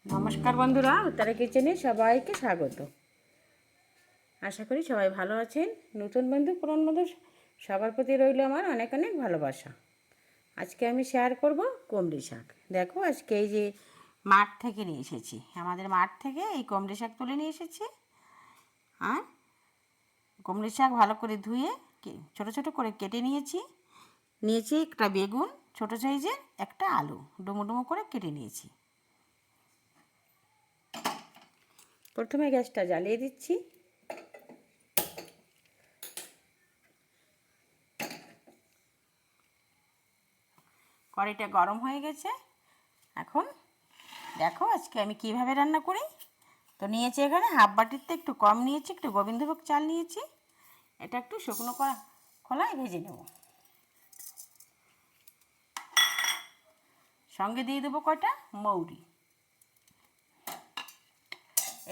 নমস্কার বন্ধুরা, উত্তরা কিচেনে সবাইকে স্বাগত। আশা করি সবাই ভালো আছেন। নতুন বন্ধু পুরনো বন্ধু সবার প্রতি রইল আমার অনেক অনেক ভালোবাসা। আজকে আমি শেয়ার করব কুমড়ি শাক। দেখো, আজকে এই যে মাঠ থেকে নিয়ে এসেছি, আমাদের মাঠ থেকে এই কুমড়ি শাক তুলে নিয়ে এসেছি। আর কুমড়ি শাক ভালো করে ধুয়ে ছোটো ছোটো করে কেটে নিয়েছি। একটা বেগুন ছোটো সাইজের, একটা আলু ডুমো ডুমো করে কেটে নিয়েছি। প্রথমে গ্যাসটা জ্বালিয়ে দিচ্ছি। কড়াইটা গরম হয়ে গেছে। এখন দেখো আজকে আমি কিভাবে রান্না করি। তো নিয়েছি এখানে হাফ বাটিতে একটু কম নিয়েছি, একটু গোবিন্দভোগ চাল নিয়েছি। এটা একটু শুকনো খোলায় ভেজে নেব। সঙ্গে দিয়ে দেবো কটা মৌরি।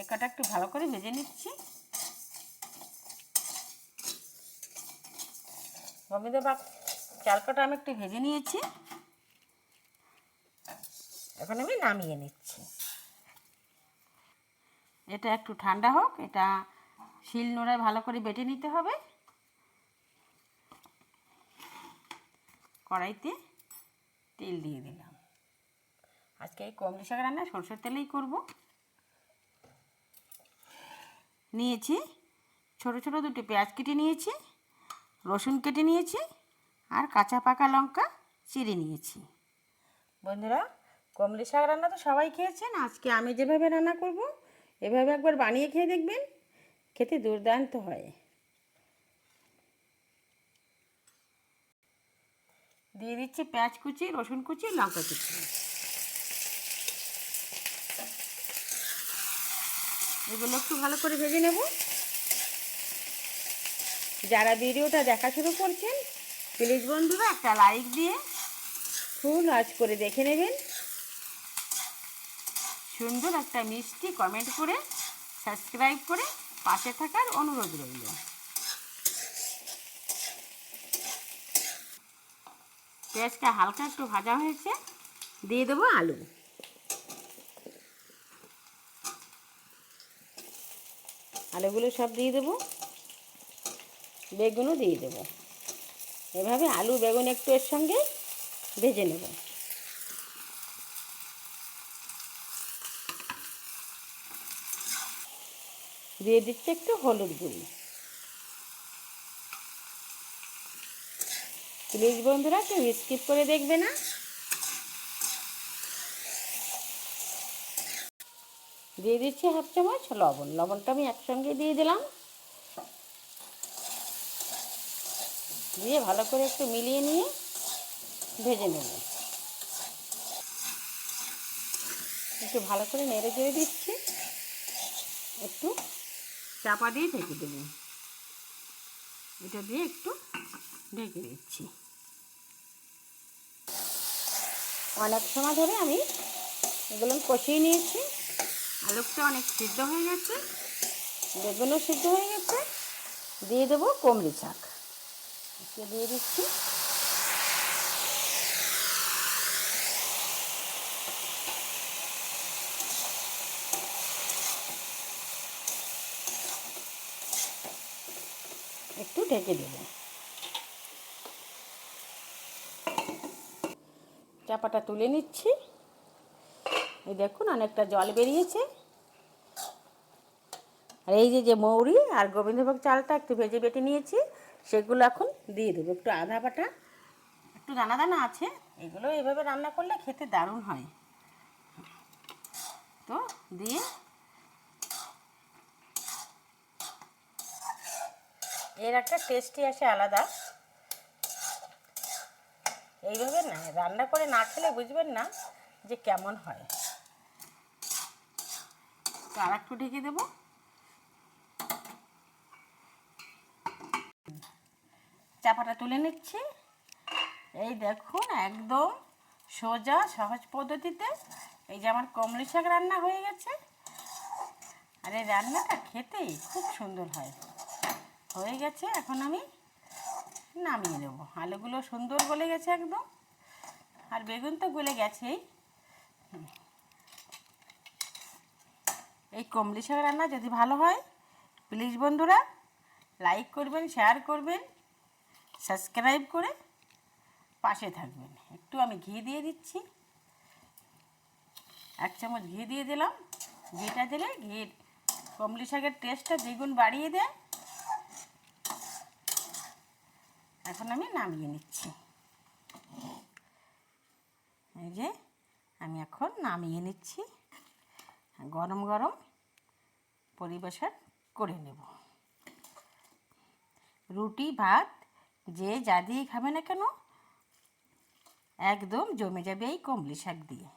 এই কটা একটু ভালো করে ভেজে নিচ্ছি। গোবিন্দভোগ চাল কটা আমি একটু ভেজে নিয়েছি। এখন আমি নামিয়ে নিচ্ছি। এটা একটু ঠান্ডা হোক, এটা শিল নোড়ায় ভালো করে বেটে নিতে হবে। কড়াইতে তেল দিয়ে দিলাম। আজকে এই কুমড়ি শাক রান্না সরষের তেলেই করব। নিয়েছি ছোটো ছোটো দুটো পেঁয়াজ কেটে নিয়েছি, রসুন কেটে নিয়েছি, আর কাঁচা পাকা লঙ্কা চিড়ে নিয়েছি। বন্ধুরা, কুমড়ি শাক রান্না তো সবাই খেয়েছেন। আজকে আমি যেভাবে রান্না করব এভাবে একবার বানিয়ে খেয়ে দেখবেন, খেতে দুর্দান্ত হয়। দিয়ে দিচ্ছি পেঁয়াজ কুচি, রসুন কুচি, লঙ্কা কুচি। এগুলো একটু ভালো করে ভেজে নেব। যারা ভিডিওটা দেখা শুরু করছেন, প্লিজ বন্ধুরা একটা লাইক দিয়ে ফুল আঁচ করে দেখে নেবেন। সুন্দর একটা মিষ্টি কমেন্ট করে সাবস্ক্রাইব করে পাশে থাকার অনুরোধ রইল। পেঁয়াজটা হালকা একটু ভাজা হয়েছে, দিয়ে দেবো আলু। আলুগুলো সব দিয়ে দেবো, বেগুনও দিয়ে দেবো। এভাবে আলু বেগুন একটু এর সঙ্গে ভেজে নেব। দিয়ে দিচ্ছি একটু হলুদ গুঁড়ি। প্লিজ বন্ধুরা কেউ স্কিপ করে দেখবে না। দিয়ে দিচ্ছি হাফ চামচ লবণ। লবণটা আমি একসঙ্গে দিয়ে দিলাম। দিয়ে ভালো করে একটু মিলিয়ে নিয়ে ভেজে নেব। একটু ভালো করে নেড়ে চেড়ে দিচ্ছি। একটু চাপা দিয়ে ঢেকে দেবো। এটা দিয়ে একটু ঢেকে দিচ্ছি। অনেক সময় ধরে আমি এগুলো কষিয়ে নিয়েছি। আলুটা অনেক সিদ্ধ হয়ে গেছে, বেগুনও সিদ্ধ হয়ে গেছে। দিয়ে দেবো কুমড়ি শাক। দিয়ে দিচ্ছি। একটু ঢেকে দেবো। চাপাটা তুলে নিচ্ছি। এই দেখুন অনেকটা জল বেরিয়েছে। আর এই যে মৌরি আর গোবিন্দভোগ চালটা একটু ভেজে বেটে নিয়েছি, সেগুলো এখন দিয়ে দেবো। একটু আধা বাটা, একটু দানা দানা আছে। এগুলো এভাবে রান্না করলে খেতে দারুণ হয়। তো দিয়ে এর একটা টেস্টই আসে আলাদা। এইভাবে না রান্না করে না খেলে বুঝবেন না যে কেমন হয়। তো আর একটু ঢেকে দেবো। চাপাটা তুলে নিচ্ছি। এই দেখুন একদম সোজা সহজ পদ্ধতিতে এই যে আমার কুমড়ি শাক রান্না হয়ে গেছে। আর এই রান্নাটা খেতেই খুব সুন্দর হয়। হয়ে গেছে, এখন আমি নামিয়ে নেব। আলুগুলো সুন্দর গলে গেছে একদম, আর বেগুন তো গলে গেছেই। এই কমলি শাক রান্না যদি ভালো হয় প্লিজ বন্ধুরা লাইক করবেন, শেয়ার করবেন, সাবস্ক্রাইব করে পাশে থাকবেন। একটু আমি ঘি দিয়ে দিচ্ছি, 1 চামচ ঘি দিয়ে দিলাম। ঘিটা দিলে ঘির কমলি শাকের টেস্টটা দ্বিগুণ বাড়িয়ে দেয়। এখন আমি নামিয়ে নিচ্ছি। এই যে আমি এখন নামিয়ে নিচ্ছি, গরম গরম পরিবেশন করে নেব। রুটি ভাত যে যা দিয়ে খাবে না কেন একদম জমে যাবে এই কমলি শাক দিয়ে।